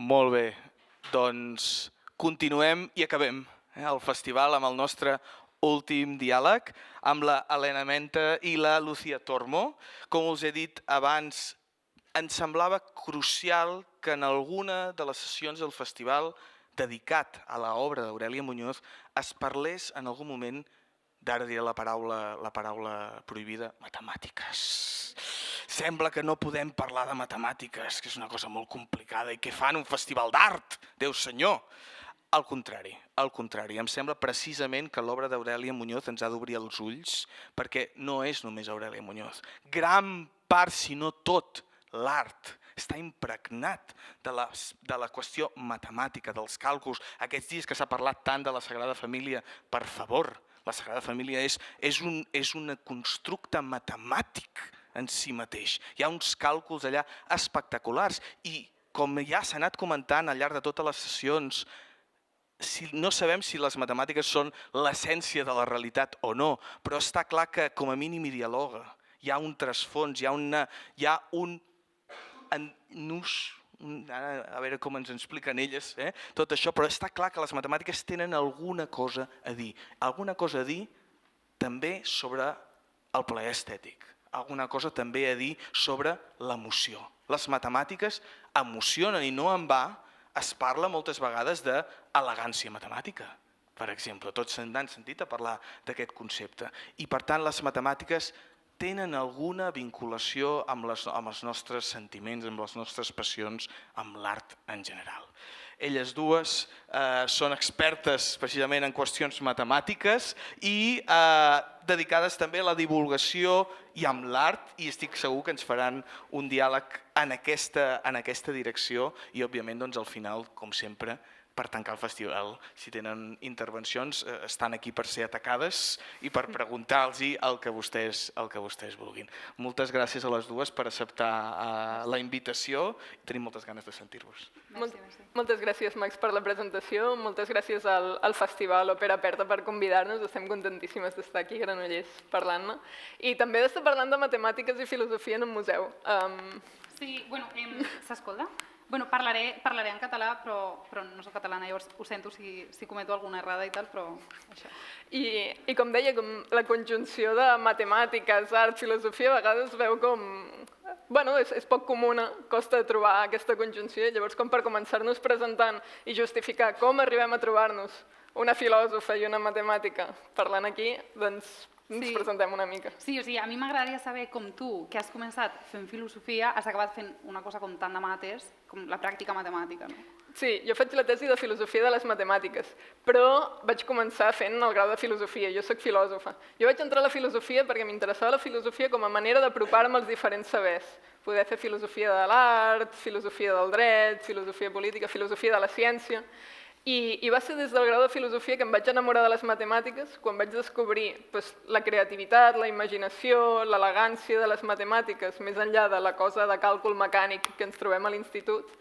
Molt bé, doncs continuem i acabem el festival amb el nostre últim diàleg amb la Helena Menta i la Lucía Tormo. Com us he dit abans, ens semblava crucial que en alguna de les sessions del festival dedicat a l'obra d'Aurèlia Muñoz es parlés en algun moment, d'ara diré la paraula prohibida, matemàtiques. Sembla que no podem parlar de matemàtiques, que és una cosa molt complicada i que fan un festival d'art, Déu senyor. Al contrari. Em sembla precisament que l'obra d'Aurèlia Muñoz ens ha d'obrir els ulls, perquè no és només Aurèlia Muñoz. Gran part, si no tot, l'art està impregnat de la qüestió matemàtica, dels càlculs. Aquests dies que s'ha parlat tant de la Sagrada Família, per favor, la Sagrada Família és un constructe matemàtic en si mateix. Hi ha uns càlculs allà espectaculars i, com ja s'ha anat comentant al llarg de totes les sessions, no sabem si les matemàtiques són l'essència de la realitat o no, però està clar que com a mínim hi dialoga. Hi ha un trasfons, hi ha un nus, a veure com ens expliquen elles, tot això, però està clar que les matemàtiques tenen alguna cosa a dir. Alguna cosa a dir també sobre el plaer estètic, alguna cosa també a dir sobre l'emoció. Les matemàtiques emocionen i no en va. Es parla moltes vegades d'elegància matemàtica, per exemple. Tots han sentit a parlar d'aquest concepte. I per tant les matemàtiques tenen alguna vinculació amb els nostres sentiments, amb les nostres passions, amb l'art en general. Elles dues són expertes precisament en qüestions matemàtiques i dedicades també a la divulgació i amb l'art, i estic segur que ens faran un diàleg en aquesta direcció i òbviament al final, com sempre, per tancar el festival, si tenen intervencions, estan aquí per ser atacades i per preguntar-los el que vostès vulguin. Moltes gràcies a les dues per acceptar la invitació i tenim moltes ganes de sentir-vos. Moltes gràcies, Max, per la presentació. Moltes gràcies al Festival Òpera Aperta per convidar-nos. Estem contentíssimes d'estar aquí a Granollers parlant-ne. I també d'estar parlant de matemàtiques i filosofia en un museu. Sí, bueno, s'escolta? Bueno, parlaré en català, però no soc catalana, llavors ho sento si cometo alguna errada i tal, però això. I com deia, la conjunció de matemàtiques, art, filosofia, a vegades es veu com... Bueno, és poc comuna, costa trobar aquesta conjunció, llavors com per començar-nos presentant i justificar com arribem a trobar-nos una filòsofa i una matemàtica parlant aquí, doncs ens presentem una mica. Sí, o sigui, a mi m'agradaria saber com tu, que has començat fent filosofia, has acabat fent una cosa com tant de mates, com la pràctica matemàtica, no? Sí, jo faig la tesi de filosofia de les matemàtiques, però vaig començar fent el grau de filosofia, jo soc filòsofa. Jo vaig entrar a la filosofia perquè m'interessava la filosofia com a manera d'apropar-me als diferents sabers. Poder fer filosofia de l'art, filosofia del dret, filosofia política, filosofia de la ciència. I va ser des del grau de filosofia que em vaig enamorar de les matemàtiques, quan vaig descobrir la creativitat, la imaginació, l'elegància de les matemàtiques, més enllà de la cosa de càlcul mecànic que ens trobem a l'institut.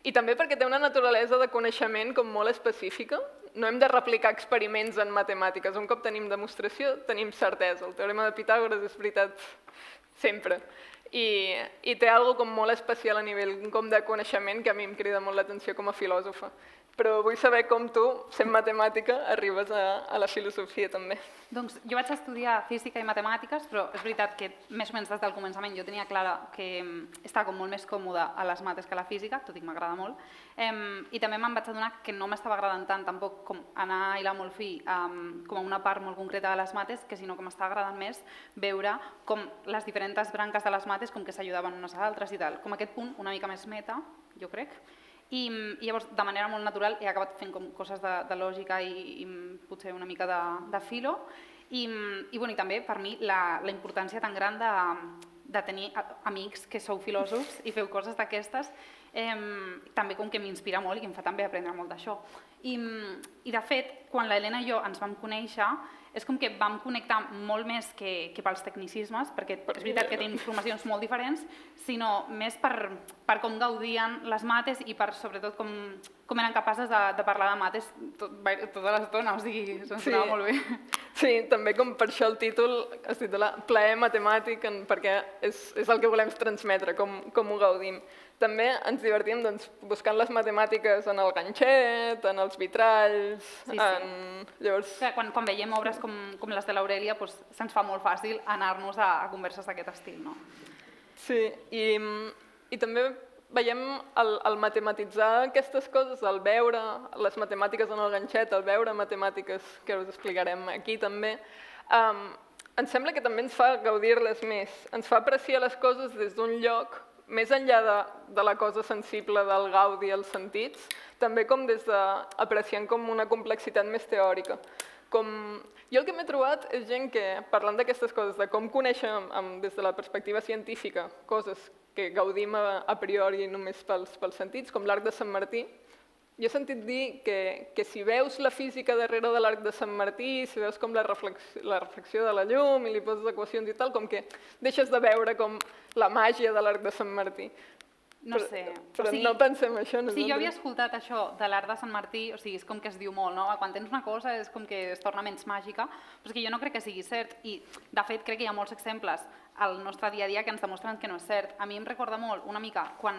I també perquè té una naturalesa de coneixement com molt específica. No hem de replicar experiments en matemàtiques. Un cop tenim demostració, tenim certesa. El teorema de Pitàgores és veritat sempre. I té alguna cosa com molt especial a nivell de coneixement que a mi em crida molt l'atenció com a filòsofa. Però vull saber com tu, sent matemàtica, arribes a la filosofia també. Doncs jo vaig estudiar física i matemàtiques, però és veritat que més o menys des del començament jo tenia clara que estava com molt més còmoda a les mates que a la física, tot i que m'agrada molt, i també me'n vaig adonar que no m'estava agradant tant tampoc com anar a hilar molt fi com a una part molt concreta de les mates, que sinó que m'estava agradant més veure com les diferents branques de les mates com que s'ajudaven unes a altres i tal. Com aquest punt una mica més meta, jo crec. I llavors, de manera molt natural, he acabat fent coses de lògica i potser una mica de filo. I també, per mi, la importància tan gran de tenir amics que sou filòsofs i feu coses d'aquestes, també com que m'inspira molt i que em fa també aprendre molt d'això. I de fet, quan l'Helena i jo ens vam conèixer, és com que vam connectar molt més que pels tecnicismes, perquè és veritat que tenim formacions molt diferents, sinó més per com gaudien les mates i per, sobretot, com eren capaces de parlar de mates tota l'estona, o sigui, se'ns anava molt bé. Sí, també com per això el títol es titula Plaer matemàtic, perquè és el que volem transmetre, com ho gaudim. També ens divertim buscant les matemàtiques en el ganxet, en els vitralls... Llavors... Quan veiem obres com les de l'Aurèlia, se'ns fa molt fàcil anar-nos a converses d'aquest estil, no? Sí, i també veiem el matematitzar aquestes coses, el veure les matemàtiques en el ganxet, el veure matemàtiques, que us explicarem aquí també, em sembla que també ens fa gaudir-les més, ens fa apreciar les coses des d'un lloc, més enllà de la cosa sensible del gaudi als sentits, també com des d'apreciant com una complexitat més teòrica. Jo el que m'he trobat és gent que, parlant d'aquestes coses, de com conèixer des de la perspectiva científica coses que gaudim a priori només pels sentits, com l'arc de Sant Martí, jo he sentit dir que si veus la física darrere de l'arc de Sant Martí, si veus com la reflexió de la llum i li poses equacions i tal, com que deixes de veure com la màgia de l'arc de Sant Martí. No sé. Però no pensem això. Sí, jo havia escoltat això de l'art de Sant Martí, o sigui, és com que es diu molt, no? Quan tens una cosa és com que es torna menys màgica, però és que jo no crec que sigui cert i, de fet, crec que hi ha molts exemples al nostre dia a dia que ens demostren que no és cert. A mi em recorda molt una mica quan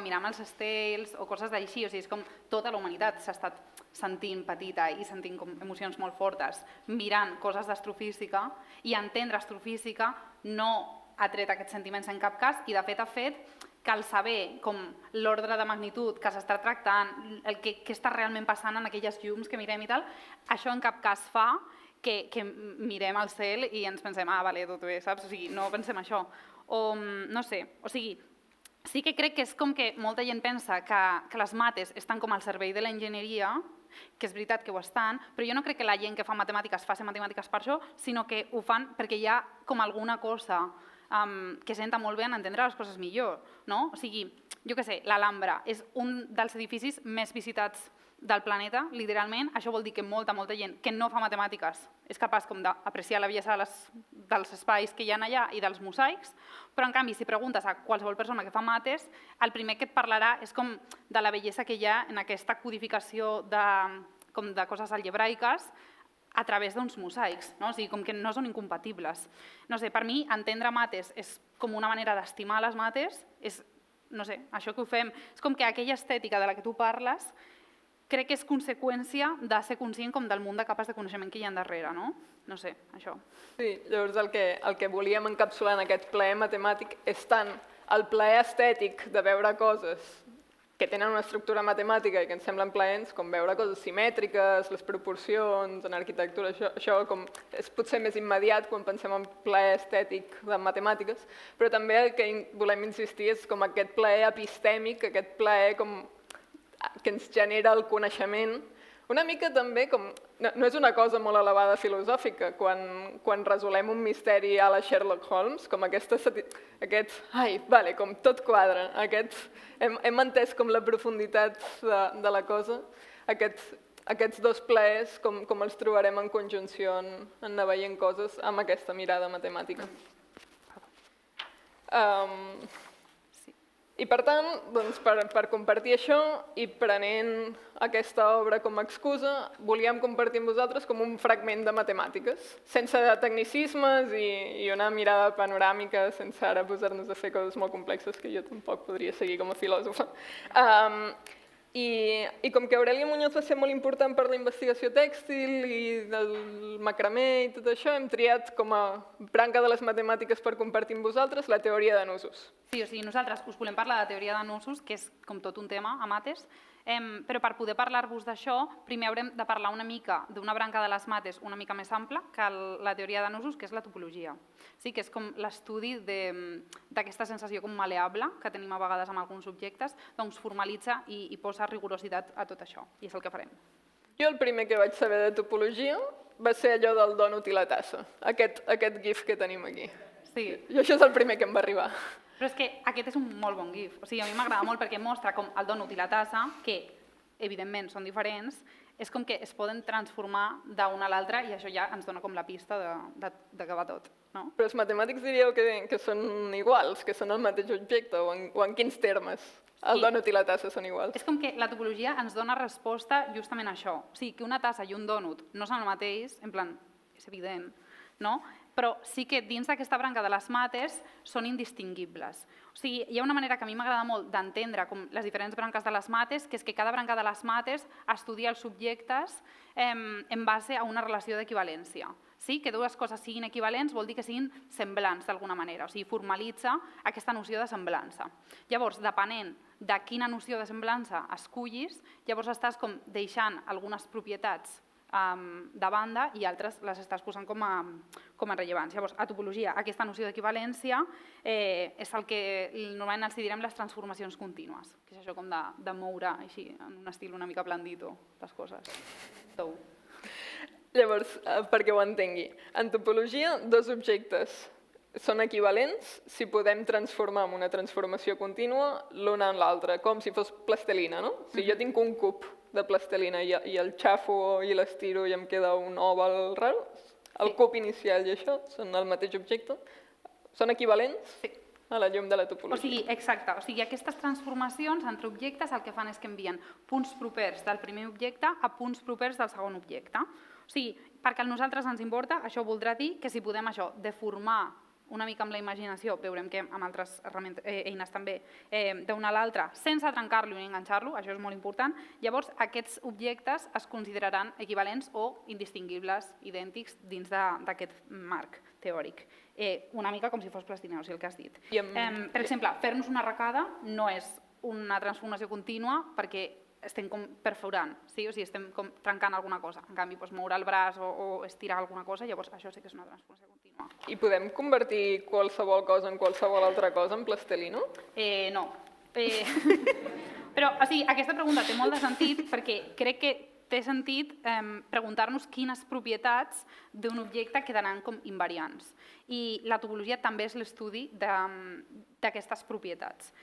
mirem els estels o coses d'així, o sigui, és com tota la humanitat s'ha estat sentint petita i sentint com emocions molt fortes mirant coses d'astrofísica i entendre astrofísica no ha tret aquests sentiments en cap cas i, de fet, ha fet que al saber com l'ordre de magnitud que s'està tractant, el que està realment passant en aquelles llums que mirem i tal, això en cap cas fa que mirem al cel i ens pensem, vale, tot bé, saps? O sigui, no pensem això. O no sé, o sigui, sí que crec que és com que molta gent pensa que les mates estan com al servei de l'enginyeria, que és veritat que ho estan, però jo no crec que la gent que fa matemàtiques faci matemàtiques per això, sinó que ho fan perquè hi ha com alguna cosa que senta molt bé en entendre les coses millor, no? O sigui, jo què sé, l'Alhambra és un dels edificis més visitats del planeta, literalment. Això vol dir que molta gent que no fa matemàtiques és capaç com d'apreciar la bellesa dels espais que hi ha allà i dels mosaics, però en canvi, si preguntes a qualsevol persona que fa mates, el primer que et parlarà és com de la bellesa que hi ha en aquesta codificació de coses algebraiques a través d'uns mosaics, no? O sigui, com que no són incompatibles. No sé, per mi, entendre mates és com una manera d'estimar les mates, és, no sé, això que ho fem, és com que aquella estètica de la que tu parles, crec que és conseqüència de ser conscient com del munt de capes de coneixement que hi ha darrere, no? No sé, això. Sí, llavors el que volíem encapsular en aquest plaer matemàtic és tant el plaer estètic de veure coses que tenen una estructura matemàtica i que ens semblen plaents, com veure coses simètriques, les proporcions, en arquitectura, això com és potser més immediat quan pensem en plaer estètic de matemàtiques, però també el que volem insistir és com aquest plaer epistèmic, aquest plaer que ens genera el coneixement. Una mica també com... No és una cosa molt elevada filosòfica, quan resolem un misteri a la Sherlock Holmes, com com tot quadra, hem entès com la profunditat de la cosa, aquests dos plaers, com els trobarem en conjunció en anar veient coses amb aquesta mirada matemàtica. I per tant, per compartir això i prenent aquesta obra com a excusa, volíem compartir amb vosaltres com un fragment de matemàtiques, sense tecnicismes i una mirada panoràmica, sense ara posar-nos a fer coses molt complexes que jo tampoc podria seguir com a filòsofa. I com que Aurèlia Muñoz va ser molt important per la investigació tèxtil i del macramé i tot això, hem triat com a branca de les matemàtiques per compartir amb vosaltres la teoria de nusos. Sí, o sigui, nosaltres us volem parlar de teoria de nusos, que és com tot un tema a mates, però per poder parlar-vos d'això, primer haurem de parlar una mica d'una branca de les mates una mica més ampla que la teoria de nusos, que és la topologia. Sí, que és com l'estudi d'aquesta sensació com maleable que tenim a vegades amb alguns objectes, doncs formalitza i posa rigorositat a tot això, i és el que farem. Jo el primer que vaig saber de topologia va ser allò del dònut i la tassa, aquest gif que tenim aquí. Sí. I això és el primer que em va arribar. Però és que aquest és un molt bon gif. O sigui, a mi m'agrada molt perquè mostra com el dònut i la tassa, que evidentment són diferents, és com que es poden transformar d'una a l'altra i això ja ens dona com la pista de que va tot. No? Però els matemàtics diríeu que són iguals, que són el mateix objecte, o en quins termes el dònut i la tassa són iguals? És com que la topologia ens dona resposta justament a això. O sigui, que una tassa i un dònut no són el mateix, en plan, és evident, no? però sí que dins d'aquesta branca de les mates són indistingibles. O sigui, hi ha una manera que a mi m'agrada molt d'entendre com les diferents branques de les mates, que és que cada branca de les mates estudia els subjectes en base a una relació d'equivalència. Sí? Que dues coses siguin equivalents vol dir que siguin semblants d'alguna manera, o sigui, formalitza aquesta noció de semblança. Llavors, depenent de quina noció de semblança escullis, llavors estàs com deixant algunes propietats de banda i altres les estàs posant com a rellevants. Llavors, a topologia, aquesta noció d'equivalència és el que normalment els direm les transformacions contínues, que és això com de moure així, en un estil una mica blandito, les coses. Llavors, perquè ho entengui, en topologia, dos objectes són equivalents si podem transformar en una transformació contínua l'una en l'altra, com si fos plastelina, no? Si jo tinc un cub de plastelina i el xafo i l'estiro i em queda un òval raro, el cub inicial i això són el mateix objecte, són equivalents a la llum de la topologia. O sigui, exacte, o sigui, aquestes transformacions entre objectes el que fan és que envien punts propers del primer objecte a punts propers del segon objecte. O sigui, perquè a nosaltres ens importa, això voldrà dir que si podem això deformar una mica amb la imaginació, veurem que amb altres eines també, d'una a l'altra, sense trencar-lo ni enganxar-lo, això és molt important, llavors aquests objectes es consideraran equivalents o indistingibles, idèntics dins d'aquest marc teòric. Una mica com si fos plastilina, o sigui, el que has dit. Per exemple, fer-nos una arracada no és una transformació contínua perquè estem com perforant, o sigui, estem com trencant alguna cosa. En canvi, moure el braç o estirar alguna cosa, llavors això sí que és una transformació contínua. I podem convertir qualsevol cosa en qualsevol altra cosa en plastilina? No. Però, o sigui, aquesta pregunta té molt de sentit perquè crec que té sentit preguntar-nos quines propietats d'un objecte quedaran com invariants. I la topologia també és l'estudi d'aquestes propietats.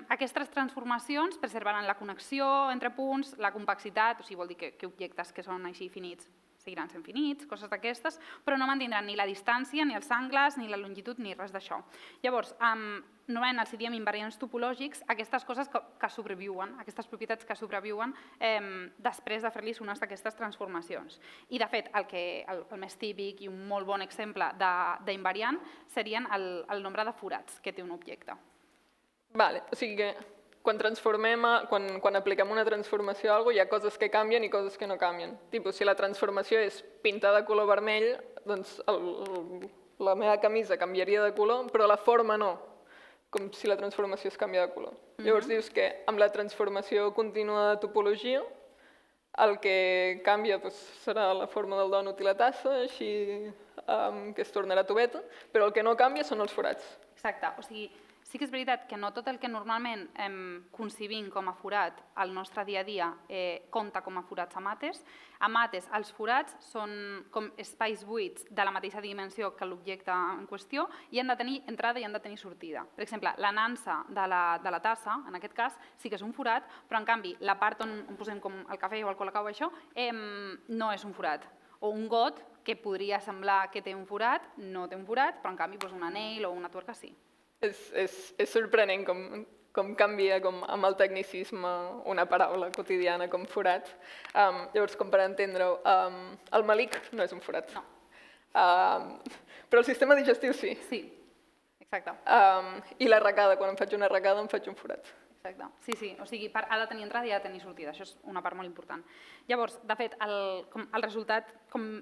Aquestes transformacions preservaran la connexió entre punts, la complexitat, o sigui, vol dir que objectes que són així finits seguiran sent finits, coses d'aquestes, però no mantindran ni la distància, ni els angles, ni la longitud, ni res d'això. Llavors, normalment els diem invariants topològics, aquestes coses que sobreviuen, aquestes propietats que sobreviuen després de fer-li unes d'aquestes transformacions. I, de fet, el més típic i un molt bon exemple d'invariant serien el nombre de forats que té un objecte. Vale, o sigui que quan apliquem una transformació a alguna cosa, hi ha coses que canvien i coses que no canvien. Si la transformació és pintar de color vermell, doncs la meva camisa canviaria de color, però la forma no, com si la transformació es canvia de color. Llavors dius que amb la transformació contínua de topologia el que canvia serà la forma del dònut i la tassa, així que es tornarà tubeta, però el que no canvia són els forats. Exacte, o sigui, sí que és veritat que no tot el que normalment concebim com a forat al nostre dia a dia compta com a forats a mates. A mates els forats són com espais buits de la mateixa dimensió que l'objecte en qüestió i han de tenir entrada i han de tenir sortida. Per exemple, la nansa de la tassa, en aquest cas, sí que és un forat, però en canvi la part on posem com el cafè o el colacao o això no és un forat. O un got que podria semblar que té un forat, no té un forat, però en canvi un anell o una tuerca sí. És sorprenent com canvia amb el tecnicisme una paraula quotidiana com forat. Llavors, com per entendre-ho, el melic no és un forat. No. Però el sistema digestiu sí. Sí, exacte. I l'arracada, quan em faig una arracada em faig un forat. Exacte, sí, o sigui, ha de tenir entrada i ha de tenir sortida, això és una part molt important. Llavors, de fet, el resultat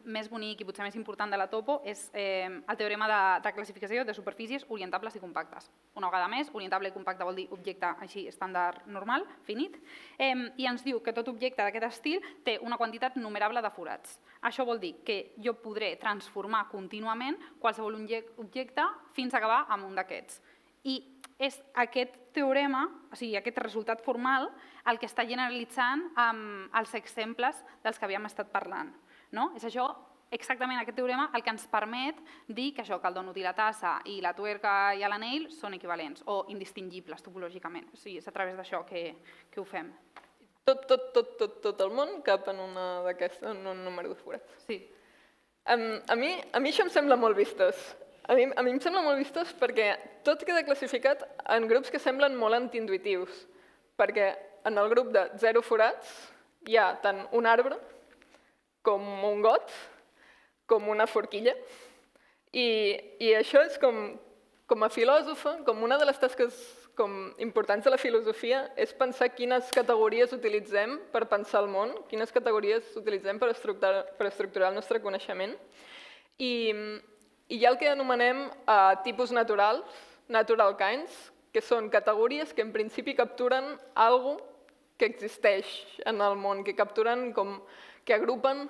més bonic i potser més important de la topo és el teorema de classificació de superfícies orientables i compactes. Una vegada més, orientable i compacte vol dir objecte així estàndard normal, finit, i ens diu que tot objecte d'aquest estil té una quantitat numerable de forats. Això vol dir que jo podré transformar contínuament qualsevol objecte fins a acabar amb un d'aquests. I és aquest teorema, o sigui, aquest resultat formal, el que està generalitzant els exemples dels que havíem estat parlant. És això, exactament aquest teorema, el que ens permet dir que el dònut i la tassa i la tuerca i l'anell són equivalents o indistingibles topològicament. O sigui, és a través d'això que ho fem. Tot el món cap en un número de forats. Sí. A mi això em sembla molt vistós. A mi em sembla molt vistós perquè tot queda classificat en grups que semblen molt antiintuitius, perquè en el grup de 0 forats hi ha tant un arbre com un got, com una forquilla, I això és com a filòsofa, com una de les tasques importants de la filosofia és pensar quines categories utilitzem per pensar el món, quines categories utilitzem per estructurar el nostre coneixement. I hi ha el que anomenem tipus naturals, natural kinds, que són categories que en principi capturen alguna cosa que existeix en el món, que capturen que agrupen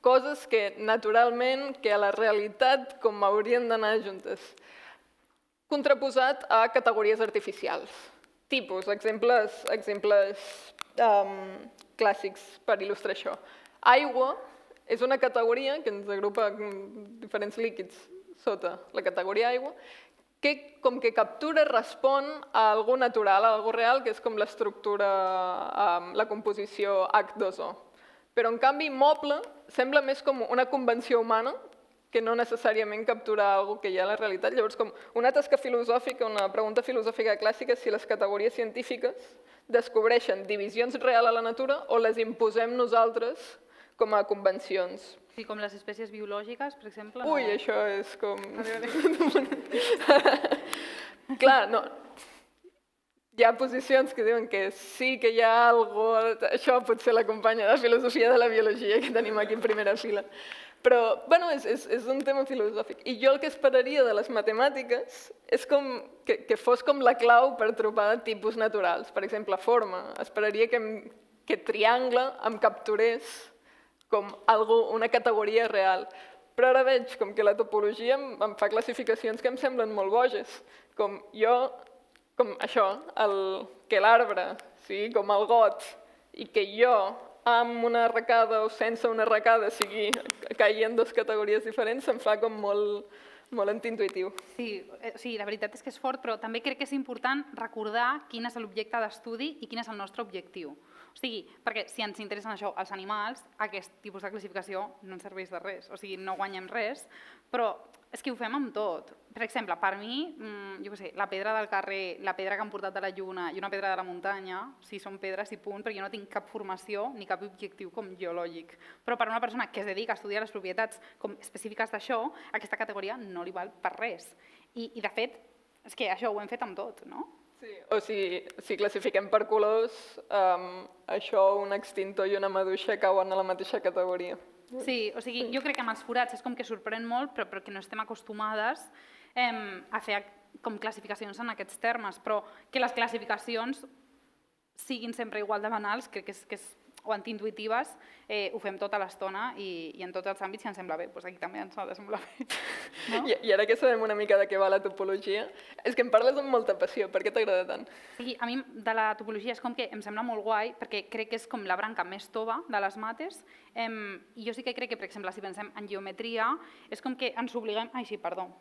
coses que naturalment, que a la realitat com haurien d'anar juntes. Contraposat a categories artificials. Tipus, exemples clàssics per il·lustrar això. Aigua és una categoria que ens agrupa diferents líquids sota la categoria aigua, que com que captura respon a algú natural, a algú real, que és com l'estructura, la composició H2O. Però en canvi moble sembla més com una convenció humana que no necessàriament captura alguna que hi ha a la realitat. Llavors, com una tasca filosòfica, una pregunta filosòfica clàssica és si les categories científiques descobreixen divisions reals a la natura o les imposem nosaltres com a convencions. Sí, com les espècies biològiques, per exemple. Ui, això és com... Clar, no. Hi ha posicions que diuen que sí que hi ha alguna cosa... Això pot ser la companya de filosofia de la biologia que tenim aquí en primera fila. Però, bueno, és un tema filosòfic. I jo el que esperaria de les matemàtiques és que fos com la clau per trobar tipus naturals. Per exemple, forma. Esperaria que triangle em capturés com una categoria real. Però ara veig com que la topologia em fa classificacions que em semblen molt boges. Com això, que l'arbre sigui com el got i que jo amb una arracada o sense una arracada caigui en dues categories diferents em fa com molt antiintuitiu. Sí, la veritat és que és fort, però també crec que és important recordar quin és l'objecte d'estudi i quin és el nostre objectiu. O sigui, perquè si ens interessen això, els animals, aquest tipus de classificació no ens serveix de res, o sigui, no guanyem res, però és que ho fem amb tot. Per exemple, per mi, jo què sé, la pedra del carrer, la pedra que han portat de la lluna i una pedra de la muntanya, sí, són pedres i punt, perquè jo no tinc cap formació ni cap objectiu com geològic. Però per una persona que es dedica a estudiar les propietats com específiques d'això, aquesta categoria no li val per res. I de fet, és que això ho hem fet amb tot, no? Sí, o si classifiquem per colors, això, un extintor i una maduixa cauen a la mateixa categoria. Sí, o sigui, jo crec que amb els forats és com que sorprèn molt, però perquè no estem acostumades a fer com classificacions en aquests termes, però que les classificacions siguin sempre igual de banals, crec que és o antiintuitives, ho fem tota l'estona i en tots els àmbits si ens sembla bé, doncs aquí també ens ha de semblar bé. No? I ara que sabem una mica de què va la topologia, és que em parles amb molta passió, per què t'agrada tant? Sí, a mi de la topologia és com que em sembla molt guai, perquè crec que és com la branca més tova de les mates, i jo sí que crec que, per exemple, si pensem en geometria, és com que ens obliguem... Ai, sí, perdó.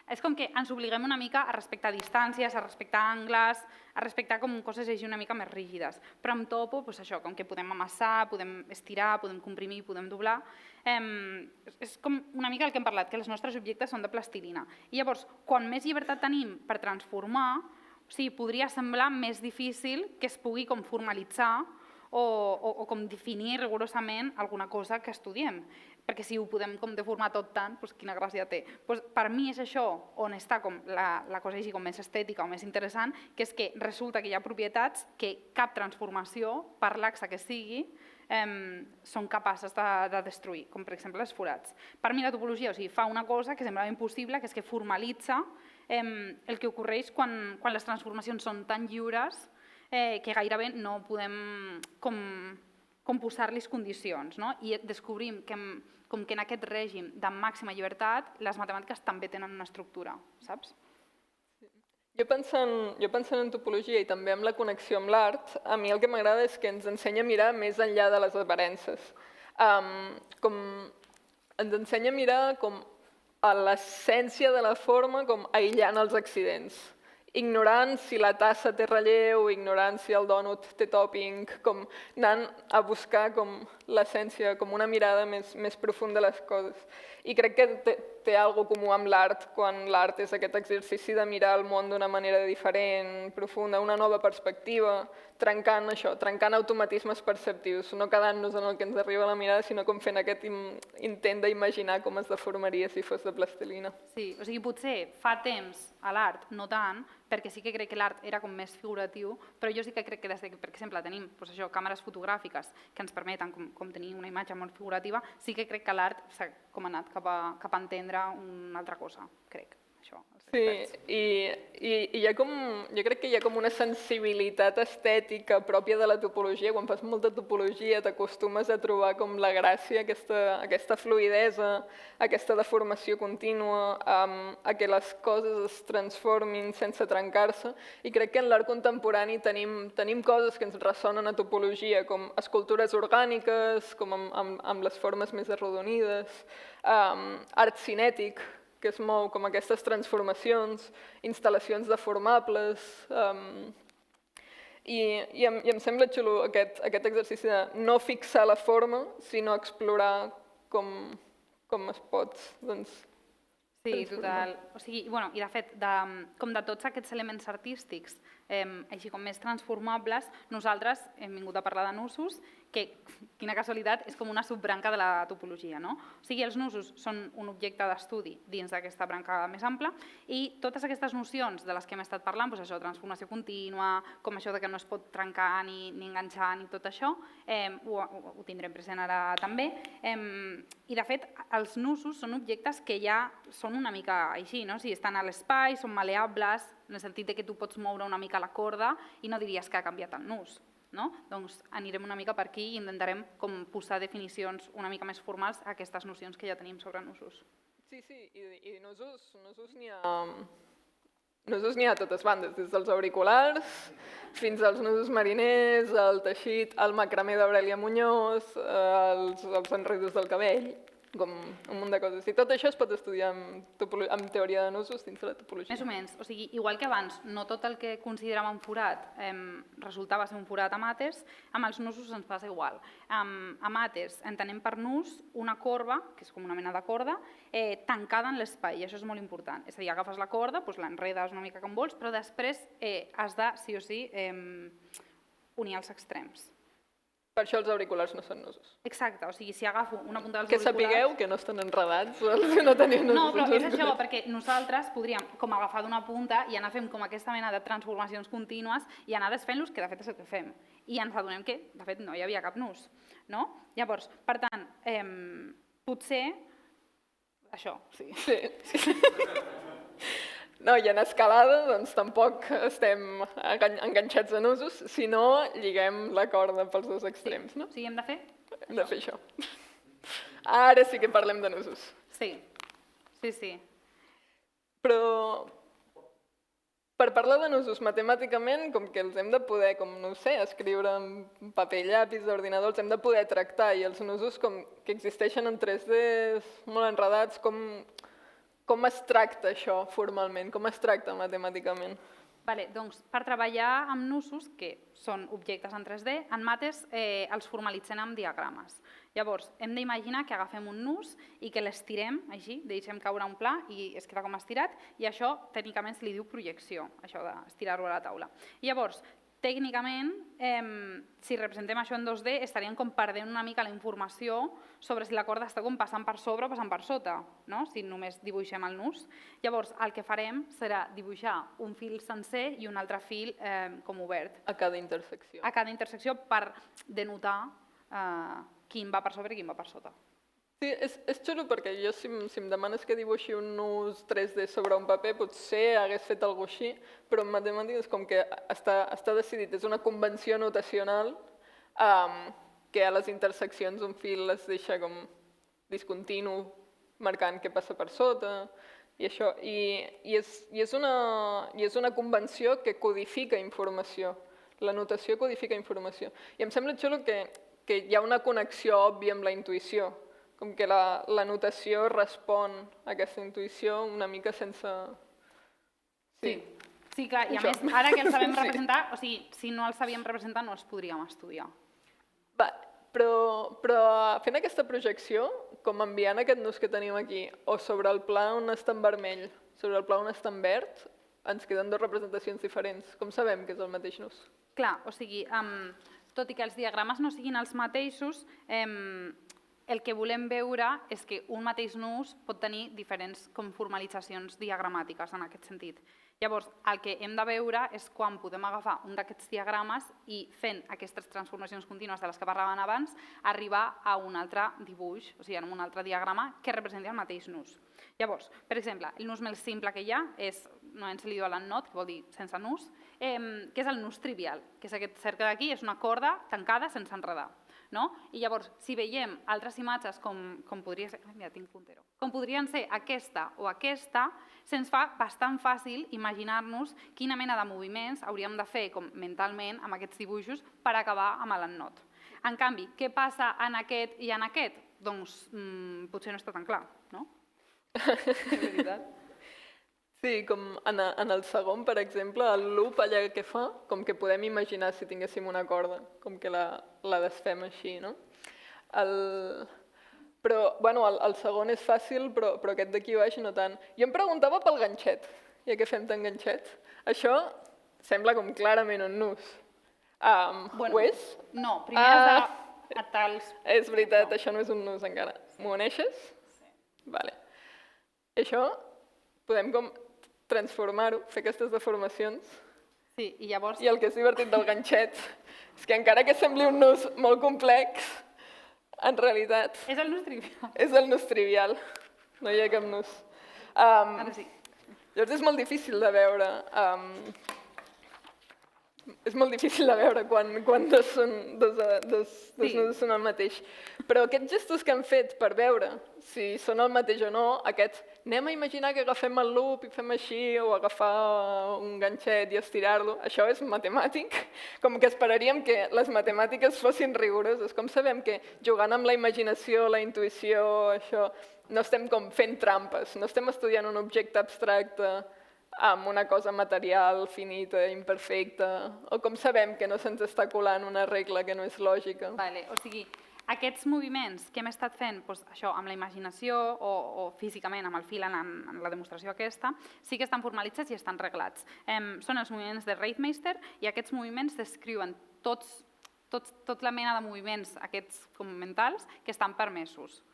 És com que ens obliguem una mica a respectar distàncies, a respectar angles, a respectar com coses així una mica més rígides. Però amb topo, doncs això, com que podem amassar, podem estirar, podem comprimir, podem doblar, és com una mica el que hem parlat, que els nostres objectes són de plastilina. I llavors, quan més llibertat tenim per transformar, o sigui, podria semblar més difícil que es pugui com formalitzar o com definir rigorosament alguna cosa que estudiem. Perquè si ho podem com deformar tot tant, doncs quina gràcia té. Per mi és això on està la cosa així com més estètica o més interessant, que és que resulta que hi ha propietats que cap transformació, per laxa que sigui, són capaces de destruir, com per exemple els forats. Per mi la topologia fa una cosa que semblava impossible, que és que formalitza el que ocorreix quan les transformacions són tan lliures que gairebé no podem com posar-los condicions. I descobrim que en aquest règim de màxima llibertat les matemàtiques també tenen una estructura, saps? Jo pensant en topologia i també amb la connexió amb l'art, a mi el que m'agrada és que ens ensenya a mirar més enllà de les aparences. Ens ensenya a mirar a l'essència de la forma aïllant els accidents. Ignorant si la tassa té relleu, ignorant si el dònut té topping, anant a buscar l'essència, com una mirada més profunda a les coses. I crec que té alguna cosa comú amb l'art, quan l'art és aquest exercici de mirar el món d'una manera diferent, profunda, una nova perspectiva, trencant això, trencant automatismes perceptius, no quedant-nos en el que ens arriba a la mirada, sinó com fent aquest intent d'imaginar com es deformaria si fos de plastilina. Sí, o sigui, potser fa temps a l'art, no tant, perquè sí que crec que l'art era com més figuratiu, però jo sí que crec que des que, per exemple, tenim doncs això, càmeres fotogràfiques que ens permeten com tenir una imatge molt figurativa, sí que crec que l'art s'ha anat cap a entendre una altra cosa, crec. Això, sí, i jo crec que hi ha com una sensibilitat estètica pròpia de la topologia. Quan fas molta topologia t'acostumes a trobar com la gràcia, aquesta fluïdesa, aquesta deformació contínua, a que les coses es transformin sense trencar-se. I crec que en l'art contemporani tenim coses que ens ressonen a topologia, com escultures orgàniques, com amb les formes més arrodonides, art cinètic, que es mou com aquestes transformacions, instal·lacions deformables, i em sembla xulo aquest exercici de no fixar la forma, sinó explorar com es pot, doncs... Sí, total. O sigui, bueno, i de fet, com de tots aquests elements artístics, així com més transformables, nosaltres hem vingut a parlar de nusos, que, quina casualitat, és com una subbranca de la topologia, no? O sigui, els nusos són un objecte d'estudi dins d'aquesta branca més ampla i totes aquestes nocions de les que hem estat parlant, doncs això, transformació contínua, com això de que no es pot trencar ni enganxar ni tot això, ho tindrem present ara també. I, de fet, els nusos són objectes que ja són una mica així, no? O sigui, estan a l'espai, són maleables, en el sentit que tu pots moure una mica la corda i no diries que ha canviat el nus. No? Doncs anirem una mica per aquí i intentarem com posar definicions una mica més formals a aquestes nocions que ja tenim sobre nusos. Sí, i nusos n'hi ha... Nusos n'hi ha a totes bandes, des dels auriculars fins als nusos mariners, el teixit, el macramé d'Aurèlia Muñoz, els enredos del cabell, com un munt de coses. I tot això es pot estudiar amb teoria de nusos dins de la topologia. Més o menys. O sigui, igual que abans, no tot el que consideràvem forat resultava ser un forat a mates, amb els nusos ens passa igual. A mates entenem per nus una corba, que és com una mena de corda, tancada en l'espai, i això és molt important. És a dir, agafes la corda, l'enredes una mica com vols, però després has de, sí o sí, unir els extrems. Per això els auriculars no són nusos. Exacte, o sigui, si agafo una punta dels auriculars... Que sapigueu que no estan enredats, els que no tenien nusos. No, però és això, perquè nosaltres podríem com agafar d'una punta i anar fent com aquesta mena de transformacions contínues i anar desfent-los, que de fet és el que fem. I ens adonem que, de fet, no hi havia cap nus. No? Llavors, per tant, potser... Això, sí. No, i en escalada doncs tampoc estem enganxats a nusos, si no lliguem la corda pels dos extrems, no? Sí, hem de fer? Hem de fer això. Ara sí que parlem de nusos. Sí. Però per parlar de nusos matemàticament, com que els hem de poder, com no ho sé, escriure en paper, llapis, d'ordinador, els hem de poder tractar, i els nusos com que existeixen en 3D molt enredats, com es tracta això formalment? Com es tracta matemàticament? Doncs per treballar amb nusos, que són objectes en 3D, en mates els formalitzem amb diagrames. Llavors, hem d'imaginar que agafem un nus i que l'estirem, així, deixem caure un pla i es queda com estirat, i això tècnicament se li diu projecció, això d'estirar-ho a la taula. Llavors, tècnicament, si representem això en 2D, estaríem com perdent una mica la informació sobre si la corda està com passant per sobre o passant per sota, no? Si només dibuixem el nus. Llavors, el que farem serà dibuixar un fil sencer i un altre fil com obert. A cada intersecció. A cada intersecció per denotar quin va per sobre i quin va per sota. Sí, és xulo perquè jo si em demanes que dibuixi un nus 3D sobre un paper potser hagués fet alguna cosa així, però en matemàtiques com que està decidit, és una convenció notacional que a les interseccions un fil es deixa com discontinu, marcant què passa per sota i això. I és una convenció que codifica informació. La notació codifica informació. I em sembla xulo que hi ha una connexió òbvia amb la intuïció. Com que la notació respon a aquesta intuïció una mica sense... Sí, clar, i a més, ara que els sabem representar, o sigui, si no els sabíem representar no els podríem estudiar. Però fent aquesta projecció, com enviant aquest nus que tenim aquí, o sobre el pla on està en vermell, sobre el pla on està en verd, ens queden dues representacions diferents. Com sabem que és el mateix nus? Clar, o sigui, tot i que els diagrames no siguin els mateixos, el que volem veure és que un mateix nus pot tenir diferents formalitzacions diagramàtiques en aquest sentit. Llavors, el que hem de veure és quan podem agafar un d'aquests diagrames i fent aquestes transformacions contínues de les que parlaven abans, arribar a un altre dibuix, o sigui, en un altre diagrama que representi el mateix nus. Llavors, per exemple, el nus més simple que hi ha és, no ens li diu l'annot, que vol dir sense nus, que és el nus trivial, que és aquest cercle d'aquí, és una corda tancada sense enredar. I llavors, si veiem altres imatges com podria ser, mira, tinc puntero, com podrien ser aquesta o aquesta, se'ns fa bastant fàcil imaginar-nos quina mena de moviments hauríem de fer mentalment amb aquests dibuixos per acabar amb l'annot. En canvi, què passa en aquest i en aquest? Doncs potser no està tan clar, no? És veritat. Sí, com en el segon, per exemple, el loop allà que fa, com que podem imaginar si tinguéssim una corda, com que la desfem així, no? Però, bueno, el segon és fàcil, però aquest d'aquí baix no tant. Jo em preguntava pel ganxet, ja que fem tant ganxet. Això sembla com clarament un nus. Ho és? No, primer has d'atar els... És veritat, això no és un nus encara. M'ho uneixes? Sí. Vale. I això podem com transformar-ho, fer aquestes deformacions. Sí, i llavors... I el que és divertit del ganxet és que encara que sembli un nus molt complex, en realitat... És el nus trivial. És el nus trivial. No hi ha cap nus. Ara sí. Llavors és molt difícil de veure... És molt difícil de veure quan dos nusos són el mateix. Però aquests gestos que han fet per veure si són el mateix o no, aquests, anem a imaginar que agafem el loop i fem així, o agafar un ganxet i estirar-lo, això és matemàtic, com que esperaríem que les matemàtiques fossin rigoroses. Com sabem que jugant amb la imaginació, la intuïció, això, no estem com fent trampes, no estem estudiant un objecte abstracte amb una cosa material, finita, imperfecta, o com sabem que no se'ns està colant una regla que no és lògica. O sigui, aquests moviments que hem estat fent això amb la imaginació o físicament amb el fil en la demostració aquesta, sí que estan formalitzats i estan reglats. Són els moviments de Reitmeister i aquests moviments descriuen tota la mena de moviments aquests com mentals que estan permesos.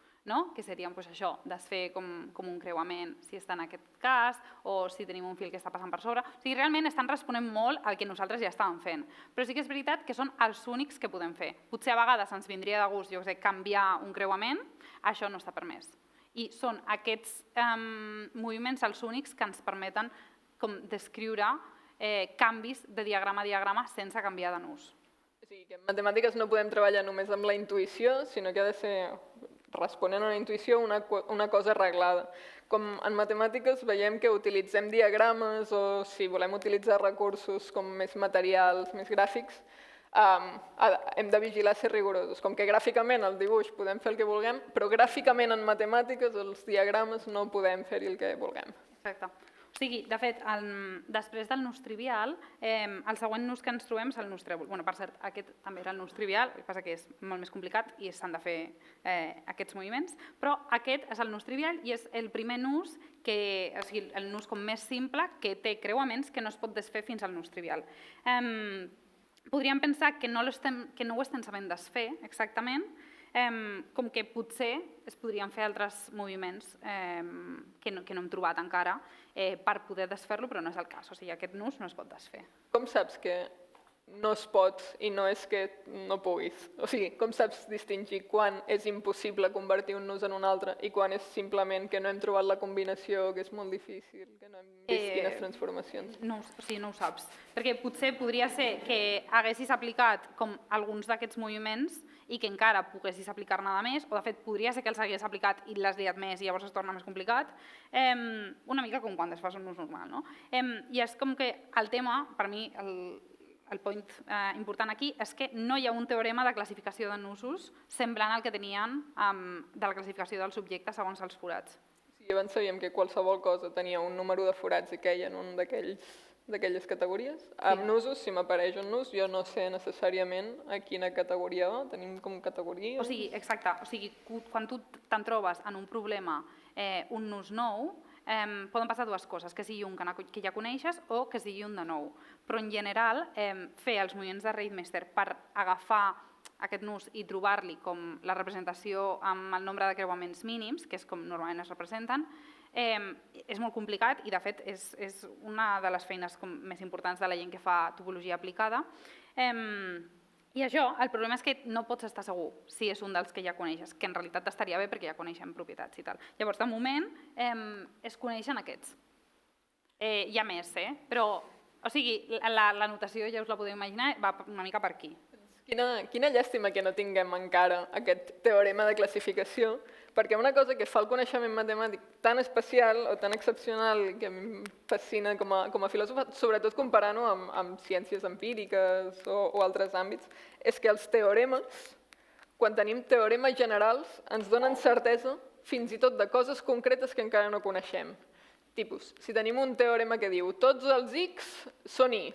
Que serien això, desfer com un creuament si està en aquest cas, o si tenim un fil que està passant per sobre. O sigui, realment estan responent molt al que nosaltres ja estàvem fent. Però sí que és veritat que són els únics que podem fer. Potser a vegades ens vindria de gust, canviar un creuament, això no està permès. I són aquests moviments els únics que ens permeten descriure canvis de diagrama a diagrama sense canviar de nus. O sigui, que en matemàtiques no podem treballar només amb la intuïció, sinó que ha de ser responent a una intuïció, una cosa arreglada. Com en matemàtiques veiem que utilitzem diagrames o si volem utilitzar recursos com més materials, més gràfics, hem de vigilar ser rigorosos. Com que gràficament el dibuix podem fer el que vulguem, però gràficament en matemàtiques els diagrames no podem fer-hi el que vulguem. Exacte. O sigui, de fet, després del nus trivial, el següent nus que ens trobem és el nus trèvol. Per cert, aquest també era el nus trivial, el que passa que és molt més complicat i s'han de fer aquests moviments, però aquest és el nus trivial i és el primer nus, o sigui, el nus com més simple, que té creuaments que no es pot desfer fins al nus trivial. Podríem pensar que no ho estem sabent desfer exactament, com que potser es podrien fer altres moviments que no hem trobat encara per poder desfer-lo, però no és el cas. O sigui, aquest nus no es pot desfer. Com saps que no es pot i no és que no puguis? O sigui, com saps distingir quan és impossible convertir un nus en un altre i quan és simplement que no hem trobat la combinació, que és molt difícil, que no hem vist quines transformacions? No ho saps. Perquè potser podria ser que haguessis aplicat com alguns d'aquests moviments i que encara poguessis aplicar-ne de més, o de fet podria ser que els hagués aplicat i l'has liat més i llavors es torna més complicat, una mica com quan es fa un nus normal, no? I és com que el tema, per mi, el point important aquí és que no hi ha un teorema de classificació de nusos semblant al que tenien de la classificació dels objectes segons els forats. Sí, abans sabíem que qualsevol cosa tenia un número de forats i queia en un d'aquells d'aquelles categories. Amb nusos, si m'apareix un nus, jo no sé necessàriament a quina categoria va. Tenim com categories. O sigui, exacte, o sigui, quan tu te'n trobes en un problema un nus nou, poden passar dues coses, que sigui un que ja coneixes o que sigui un de nou. Però en general, fer els moviments de Reidmeister per agafar aquest nus i trobar-li com la representació amb el nombre de creuaments mínims, que és com normalment es representen, és molt complicat i de fet és una de les feines més importants de la gent que fa topologia aplicada. I això, el problema és que no pots estar segur si és un dels que ja coneixes, que en realitat estaria bé perquè ja coneixem propietats i tal. Llavors, de moment, es coneixen aquests. Hi ha més, però, o sigui, la notació, ja us la podeu imaginar, va una mica per aquí. Quina llàstima que no tinguem encara aquest teorema de classificació, perquè una cosa que fa el coneixement matemàtic tan especial o tan excepcional que em fascina com a filòsofa, sobretot comparant-ho amb ciències empíriques o altres àmbits, és que els teoremes, quan tenim teoremes generals, ens donen certesa fins i tot de coses concretes que encara no coneixem. Tipus, si tenim un teorema que diu tots els x són i,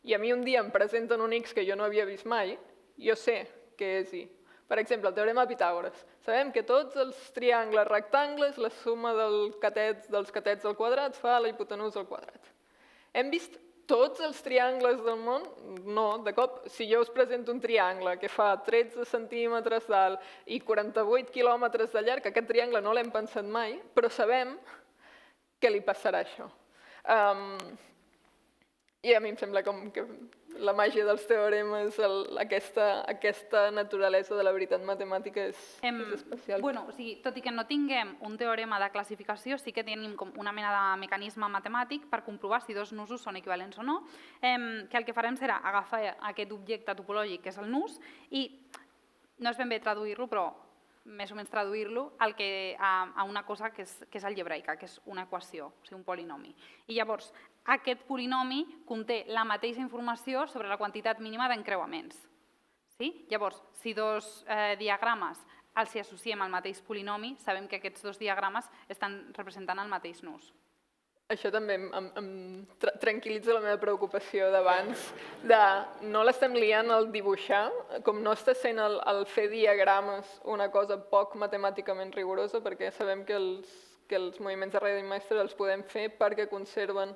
i a mi un dia em presenten un x que jo no havia vist mai, jo sé què és i. Per exemple, el teorema de Pitàgores. Sabem que tots els triangles rectangles, la suma dels catets al quadrat fa la hipotenusa al quadrat. Hem vist tots els triangles del món? No, de cop, si jo us presento un triangle que fa 13 centímetres d'alt i 48 quilòmetres de llarg, aquest triangle no l'hem pensat mai, però sabem que li passarà això. I a mi em sembla com que la màgia dels teoremes, aquesta naturalesa de la veritat matemàtica és especial. Bueno, o sigui, tot i que no tinguem un teorema de classificació, sí que tenim com una mena de mecanisme matemàtic per comprovar si dos nusos són equivalents o no, que el que farem serà agafar aquest objecte topològic, que és el nus, i no és ben bé traduir-lo, però més o menys traduir-lo a una cosa que és algebraica, que és una equació, o sigui, un polinomi. I llavors, aquest polinomi conté la mateixa informació sobre la quantitat mínima d'encreuaments. Llavors, si dos diagrames els associem al mateix polinomi, sabem que aquests dos diagrames estan representant el mateix nus. Això també em tranquil·litza la meva preocupació d'abans, de no l'estem liant al dibuixar, com no està sent el fer diagrames una cosa poc matemàticament rigorosa, perquè sabem que els moviments de Reidmeister els podem fer perquè conserven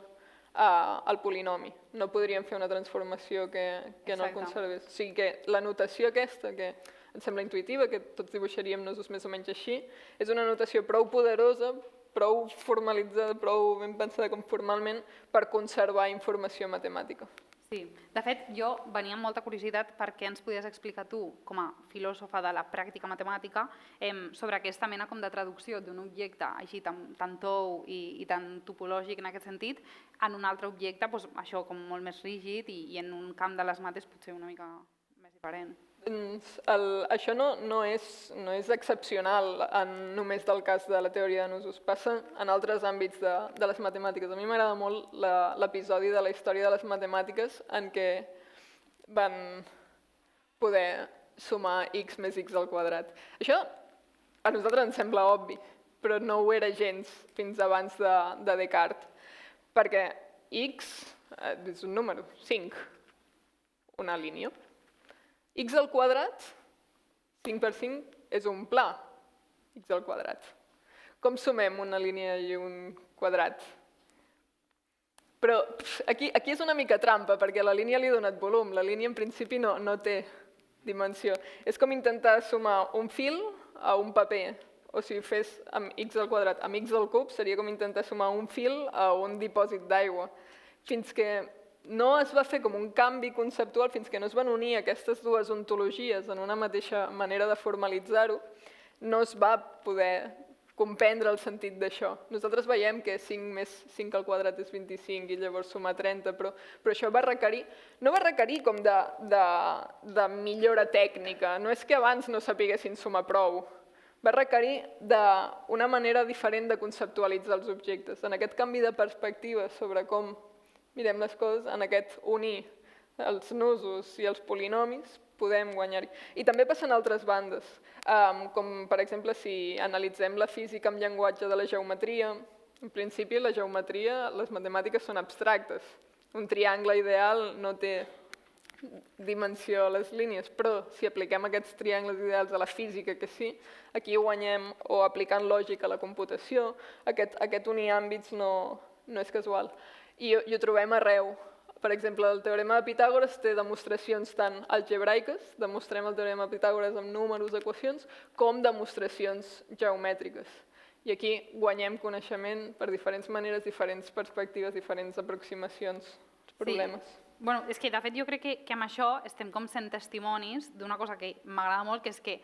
el polinomi. No podríem fer una transformació que no el conservés. O sigui que la notació aquesta, que em sembla intuïtiva, que tots dibuixaríem nusos més o menys així, és una notació prou poderosa, prou formalitzada, prou ben pensada com formalment per conservar informació matemàtica. Sí, de fet, jo venia amb molta curiositat perquè ens podies explicar tu, com a filòsofa de la pràctica matemàtica, sobre aquesta mena de traducció d'un objecte així tan tou i tan topològic en aquest sentit, en un altre objecte, això com molt més rígid i en un camp de les mates potser una mica més diferent. Això no és excepcional només del cas de la teoria de nusos, passa en altres àmbits de les matemàtiques. A mi m'agrada molt l'episodi de la història de les matemàtiques en què van poder sumar x més x al quadrat. Això a nosaltres ens sembla obvi, però no ho era gens fins abans de Descartes, perquè x és un número, 5, una línia. X al quadrat, 5 per 5, és un pla, x al quadrat. Com sumem una línia i un quadrat? Però aquí és una mica trampa, perquè a la línia li he donat volum. La línia en principi no té dimensió. És com intentar sumar un fil a un paper. O si ho fes amb x al quadrat, amb x al cub, seria com intentar sumar un fil a un dipòsit d'aigua. Fins que no es va fer com un canvi conceptual, fins que no es van unir aquestes dues ontologies en una mateixa manera de formalitzar-ho, no es va poder comprendre el sentit d'això. Nosaltres veiem que 5 més 5 al quadrat és 25 i llavors sumar 30, però això no va requerir com de millora tècnica. No és que abans no sapiguessin sumar prou. Va requerir d'una manera diferent de conceptualitzar els objectes. En aquest canvi de perspectiva sobre com mirem les coses, en aquest unir els nusos i els polinomis podem guanyar-hi. I també passa en altres bandes, com per exemple si analitzem la física amb llenguatge de la geometria, En principi, la geometria, les matemàtiques són abstractes. Un triangle ideal no té dimensió a les línies, però si apliquem aquests triangles ideals a la física, que sí, aquí guanyem, o aplicant lògica a la computació, aquest unir àmbits no és casual. I ho trobem arreu. Per exemple, el teorema de Pitàgores té demostracions tant algebraiques, demostrem el teorema de Pitàgores amb números, equacions, com demostracions geomètriques. I aquí guanyem coneixement per diferents maneres, diferents perspectives, diferents aproximacions als problemes. Sí. Bueno, és que de fet jo crec que amb això estem com sent testimonis d'una cosa que m'agrada molt, que és que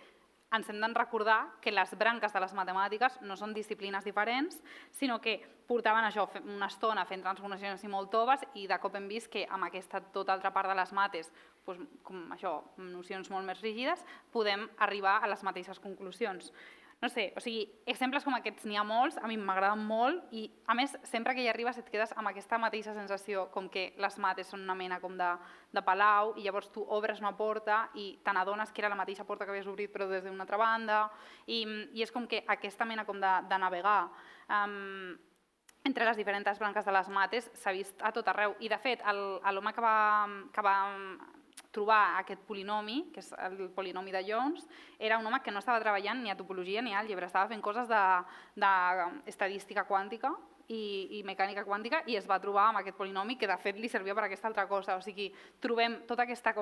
ens hem de recordar que les branques de les matemàtiques no són disciplines diferents, sinó que portaven això una estona fent transformacions molt toves i de cop hem vist que amb aquesta tota altra part de les mates, com això, nocions molt més rígides, podem arribar a les mateixes conclusions. No sé, o sigui, exemples com aquests n'hi ha molts, a mi m'agraden molt i, a més, sempre que hi arribes et quedes amb aquesta mateixa sensació, com que les mates són una mena com de palau i llavors tu obres una porta i te n'adones que era la mateixa porta que havies obrit però des d'una altra banda i és com que aquesta mena com de navegar entre les diferents branques de les mates s'ha vist a tot arreu i, de fet, l'home que va trobar aquest polinomi, que és el polinomi de Jones, era un home que no estava treballant ni a topologia ni a àlgebra, estava fent coses d'estadística quàntica i mecànica quàntica i es va trobar amb aquest polinomi que de fet li servia per aquesta altra cosa. O sigui, trobem tota aquesta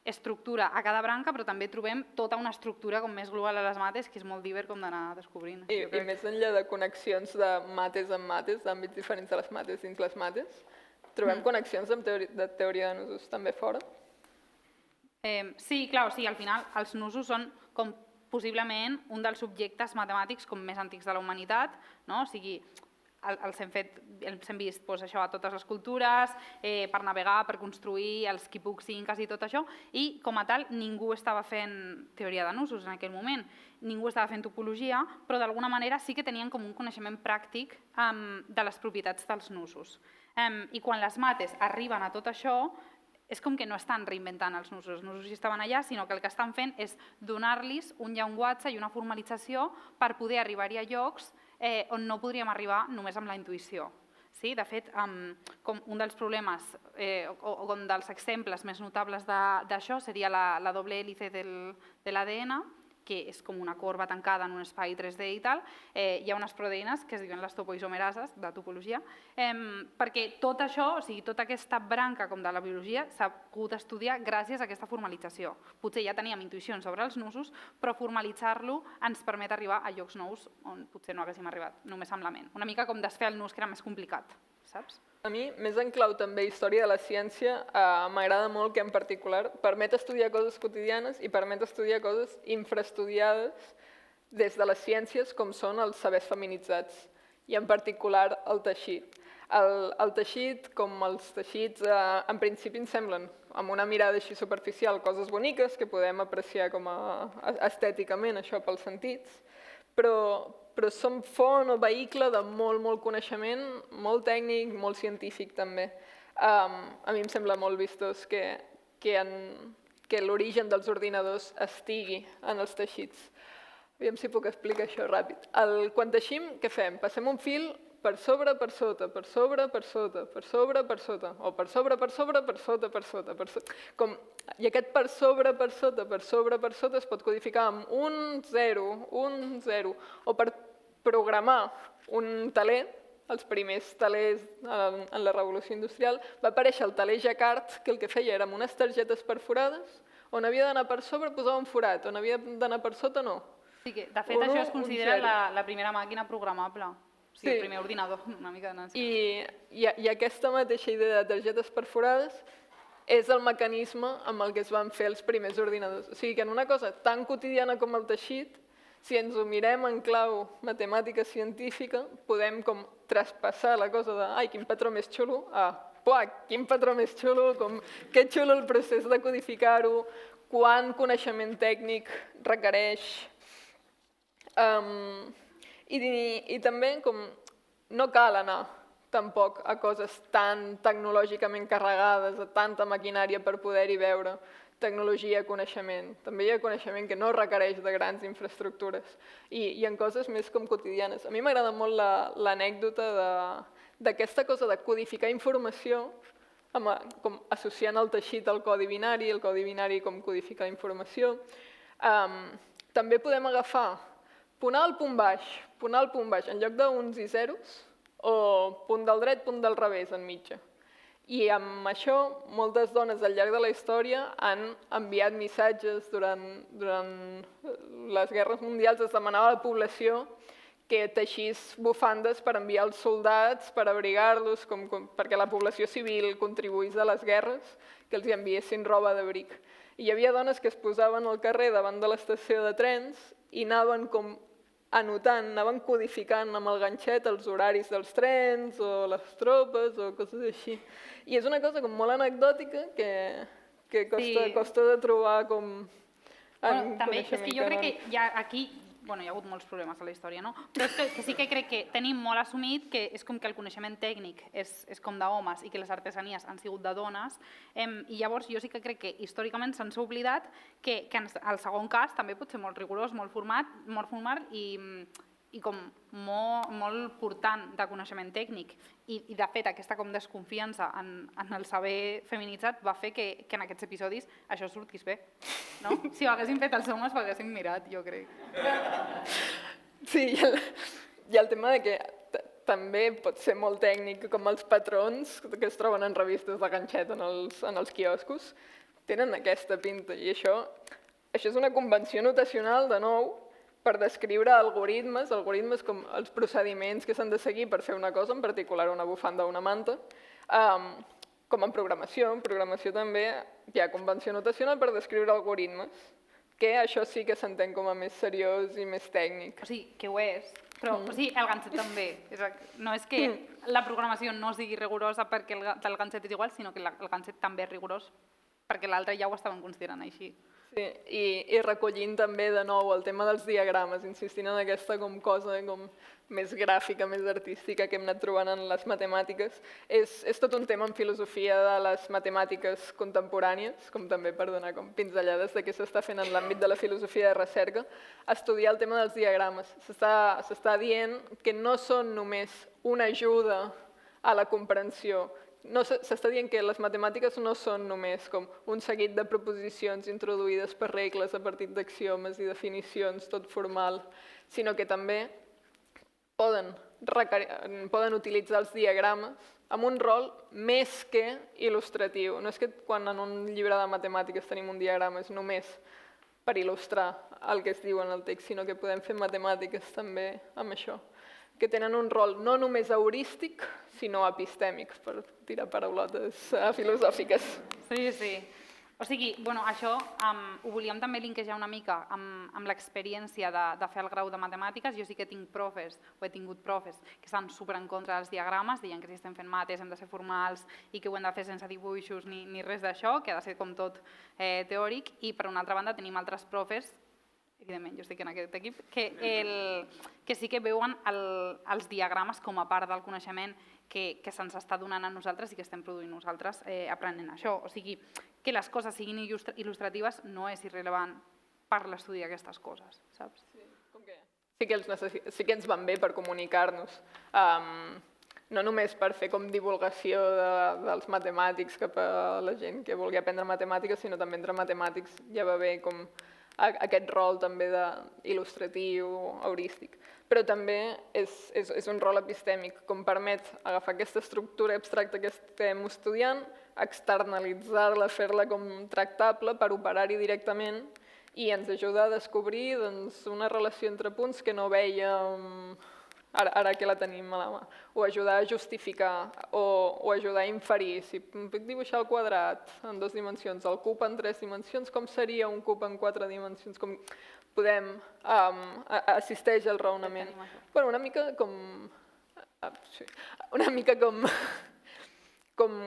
estructura a cada branca, però també trobem tota una estructura com més global a les mates, que és molt divers com d'anar descobrint. I més enllà de connexions de mates amb mates, d'àmbits diferents de les mates dins les mates, trobem connexions de teoria de nusos també fora. Sí, clar, o sigui, al final els nusos són com possiblement un dels subjectes matemàtics com més antics de la humanitat, no? O sigui, els hem vist això a totes les cultures, per navegar, per construir, els quipucs incas i tot això, i com a tal ningú estava fent teoria de nusos en aquell moment, ningú estava fent topologia, però d'alguna manera sí que tenien com un coneixement pràctic de les propietats dels nusos. I quan les mates arriben a tot això, és com que no estan reinventant els nusos ja estaven allà, sinó que el que estan fent és donar-los un llenguatge i una formalització per poder arribar-hi a llocs on no podríem arribar només amb la intuïció. De fet, com un dels problemes o un dels exemples més notables d'això seria la doble hèlice de l'ADN, que és com una corba tancada en un espai 3D i tal. Hi ha unes proteïnes que es diuen les topoisomerases, de topologia, perquè tot això, o sigui, tota aquesta branca com de la biologia s'ha pogut estudiar gràcies a aquesta formalització. Potser ja teníem intuïcions sobre els nusos, però formalitzar-lo ens permet arribar a llocs nous on potser no haguéssim arribat, només amb la ment. Una mica com desfer el nus, que era més complicat, saps? A mi, més en clau també història de la ciència, m'agrada molt que en particular permet estudiar coses quotidianes i permet estudiar coses infraestudiades des de les ciències com són els sabers feminitzats i en particular el teixit. El teixit, com els teixits, en principi ens semblen, amb una mirada així superficial, coses boniques que podem apreciar com estèticament, això pels sentits, però som font o vehicle de molt coneixement, molt tècnic, molt científic també. A mi em sembla molt vistós que l'origen dels ordinadors estigui en els teixits. Aviam si puc explicar això ràpid. Quan teixim, què fem? Passem un fil per sobre, per sota, per sobre, per sota, per sobre, per sota, o per sobre, per sobre, per sota, per sota. I aquest per sobre, per sota, per sobre, per sota es pot codificar amb un 0, o per programar un teler, els primers telers en la revolució industrial, va aparèixer el teler Jacquard, que el que feia era amb unes targetes perforades, on havia d'anar per sobre posava un forat, on havia d'anar per sota no. Sí, que de fet això es considera la primera màquina programable. Sí, el primer ordinador, una mica de nància. I aquesta mateixa idea de targetes perforades és el mecanisme amb el que es van fer els primers ordinadors. O sigui que en una cosa tan quotidiana com el teixit, si ens ho mirem en clau matemàtica científica, podem com traspassar la cosa de ai, quin patró més xulo, quin patró més xulo, que xulo el procés de codificar-ho, quant coneixement tècnic requereix. I també no cal anar tampoc a coses tan tecnològicament carregades, a tanta maquinària per poder-hi veure. tecnologia, coneixement. També hi ha coneixement que no requereix de grans infraestructures i hi ha coses més com quotidianes. A mi m'agrada molt l'anècdota d'aquesta cosa de codificar informació com associant el teixit al codi binari com codificar informació. També podem agafar punt alt, punt baix, en lloc d'uns i zeros, o punt del dret, punt del revés, enmitja. I amb això, moltes dones al llarg de la història han enviat missatges durant les guerres mundials, es demanava a la població que teixís bufandes per enviar els soldats, per abrigar-los, perquè la població civil contribuís a les guerres, que els enviessin roba d'abric. I hi havia dones que es posaven al carrer davant de l'estació de trens i anaven com anotant, anaven codificant amb el ganxet els horaris dels trens o les tropes o coses així. I és una cosa com molt anecdòtica que costa de trobar com en també, és que jo crec que canònic. hi ha aquí, hi ha hagut molts problemes a la història, no? Però és que sí que crec que tenim molt assumit que és com que el coneixement tècnic és com d'homes i que les artesanies han sigut de dones, i llavors jo sí que crec que històricament se'ns ha oblidat que el segon cas també pot ser molt rigorós, molt formal i com molt portant de coneixement tècnic. I de fet aquesta com desconfiança en el saber feminitzat va fer que en aquests episodis això sortís bé. No? Si ho haguéssim fet els homes ho haguéssim mirat, jo crec. Sí, hi ha el tema de que també pot ser molt tècnic, com els patrons que es troben en revistes de ganxet en els quioscos, tenen aquesta pinta. I això és una convenció notacional, de nou, per descriure algoritmes com els procediments que s'han de seguir per fer una cosa, en particular una bufanda o una manta, com en programació. En programació també hi ha convenció notacional per descriure algoritmes, que això sí que s'entén com a més seriós i més tècnic. O sigui, que ho és, però el ganxet també. No és que la programació no sigui rigorosa perquè el ganxet és igual, sinó que el ganxet també és rigorós perquè l'altre ja ho estaven considerant així. Sí, i recollint també de nou el tema dels diagrames, insistint en aquesta cosa més gràfica, més artística que hem anat trobant en les matemàtiques. És tot un tema en filosofia de les matemàtiques contemporànies, com també per donar pinzellades de què s'està fent en l'àmbit de la filosofia de recerca, estudiar el tema dels diagrames. S'està dient que no són només una ajuda a la comprensió. S'està dient que les matemàtiques no són només com un seguit de proposicions introduïdes per regles a partir d'axiomes i definicions, tot formal, sinó que també poden utilitzar els diagrames amb un rol més que il·lustratiu. No és que quan en un llibre de matemàtiques tenim un diagrama és només per il·lustrar el que es diu en el text, sinó que podem fer matemàtiques també amb això, que tenen un rol no només heurístic, sinó epistèmic, per tirar paraulotes filosòfiques. Sí. O sigui, això ho volíem també linkejar una mica amb l'experiència de fer el grau de matemàtiques. Jo sí que tinc profes, o he tingut profes, que estan super en contra dels diagrames, deien que si estem fent mates hem de ser formals i que ho hem de fer sense dibuixos ni res d'això, que ha de ser com tot teòric. I per una altra banda tenim altres profes, evidentment, jo estic en aquest equip, que sí que veuen els diagrames com a part del coneixement que se'ns està donant a nosaltres i que estem produint nosaltres aprenent això. O sigui, que les coses siguin il·lustratives no és irrellevant per l'estudi d'aquestes coses, saps? Sí que ens van bé per comunicar-nos. No només per fer com divulgació dels matemàtics cap a la gent que vulgui aprendre matemàtiques, sinó també entre matemàtics ja va bé com aquest rol també il·lustratiu, heurístic. Però també és un rol epistèmic, com permet agafar aquesta estructura abstracta que estem estudiant, externalitzar-la, fer-la com tractable per operar-hi directament i ens ajuda a descobrir una relació entre punts que no vèiem ara que la tenim a la mà, o ajudar a justificar, o ajudar a inferir. Si puc dibuixar el quadrat en 2 dimensions, el cub en 3 dimensions, com seria un cub en 4 dimensions? Com podem assisteix al raonament? Bueno, una mica com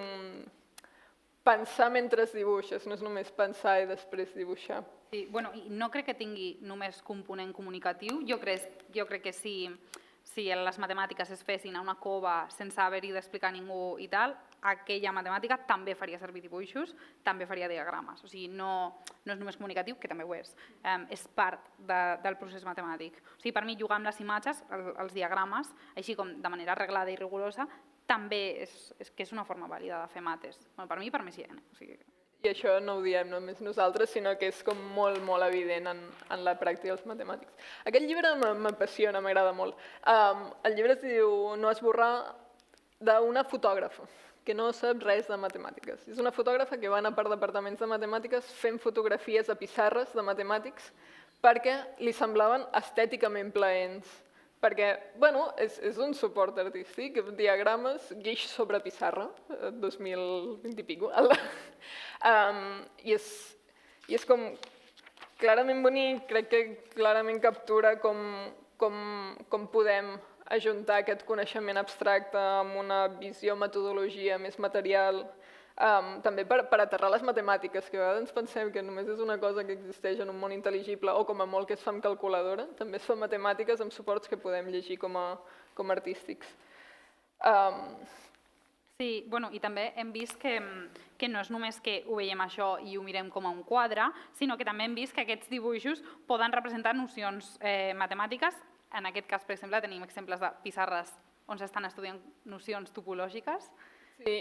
pensar mentre es dibuixes, no és només pensar i després dibuixar. Sí, i no crec que tingui només component comunicatiu, jo crec que si si les matemàtiques es fessin a una cova sense haver-hi d'explicar a ningú i tal, aquella matemàtica també faria servir dibuixos, també faria diagrames. O sigui, no és només comunicatiu, que també ho és part del procés matemàtic. O sigui, per mi, jugar amb les imatges, els diagrames, així com de manera arreglada i rigorosa, també és una forma vàlida de fer mates. Per mi i per més gent. I això no ho diem només nosaltres, sinó que és com molt, molt evident en la pràctica dels matemàtics. Aquest llibre m'apassiona, m'agrada molt. El llibre es diu No esborrar, d'una fotògrafa que no sap res de matemàtiques. És una fotògrafa que va anar per departaments de matemàtiques fent fotografies a pissarres de matemàtics perquè li semblaven estèticament plaents. Perquè, bueno, és un suport artístic, diagrames, guix sobre pissarra, 2020 i pico. I és com clarament bonic, crec que clarament captura com podem ajuntar aquest coneixement abstracte amb una visió, metodologia més material, també per aterrar les matemàtiques, que a vegades ens pensem que només és una cosa que existeix en un món intel·ligible o com a molt que es fa amb calculadora, també es fa matemàtiques amb suports que podem llegir com a artístics. Sí, i també hem vist que no és només que ho veiem això i ho mirem com a un quadre, sinó que també hem vist que aquests dibuixos poden representar nocions matemàtiques. En aquest cas, per exemple, tenim exemples de pissarres on s'estan estudiant nocions topològiques. Sí,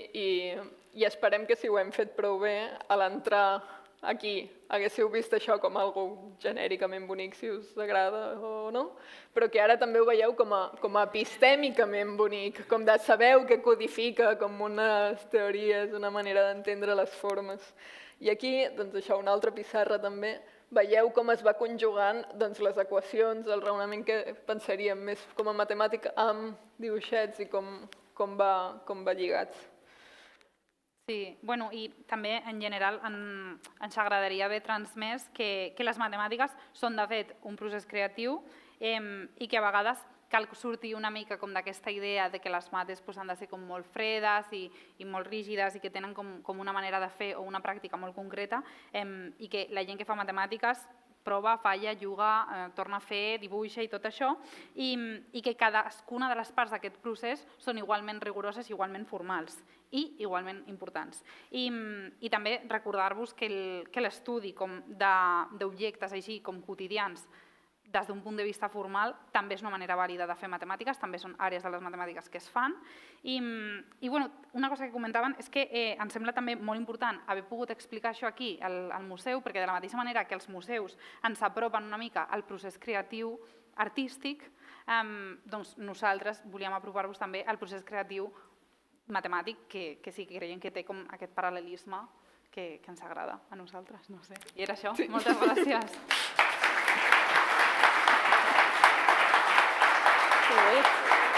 i esperem que si ho hem fet prou bé, a l'entrar aquí haguéssiu vist això com algo genèricament bonic, si us agrada o no, però que ara també ho veieu com a epistèmicament bonic, com de sabeu que codifica com unes teories, una manera d'entendre les formes. I aquí, doncs això, una altra pissarra també, veieu com es va conjugant les equacions, el raonament que pensaríem més com a matemàtic amb dibuixets i com va lligats. Sí, i també en general ens agradaria haver transmès que les matemàtiques són de fet un procés creatiu i que a vegades cal sortir una mica com d'aquesta idea de que les mates han de ser com molt fredes i molt rígides i que tenen com una manera de fer o una pràctica molt concreta i que la gent que fa matemàtiques prova, falla, juga, torna a fer, dibuixa i tot això i que cadascuna de les parts d'aquest procés són igualment rigoroses, igualment formals i igualment importants. I també recordar-vos que l'estudi d'objectes així com quotidians des d'un punt de vista formal també és una manera vàlida de fer matemàtiques, també són àrees de les matemàtiques que es fan. I una cosa que comentaven és que ens sembla també molt important haver pogut explicar això aquí al museu, perquè de la mateixa manera que els museus ens apropen una mica al procés creatiu artístic, doncs nosaltres volíem apropar-vos també al procés creatiu matemàtic, que sí que creiem que té com aquest paral·lelisme que ens agrada a nosaltres, no sé. I era això. Moltes gràcies. Molt bé.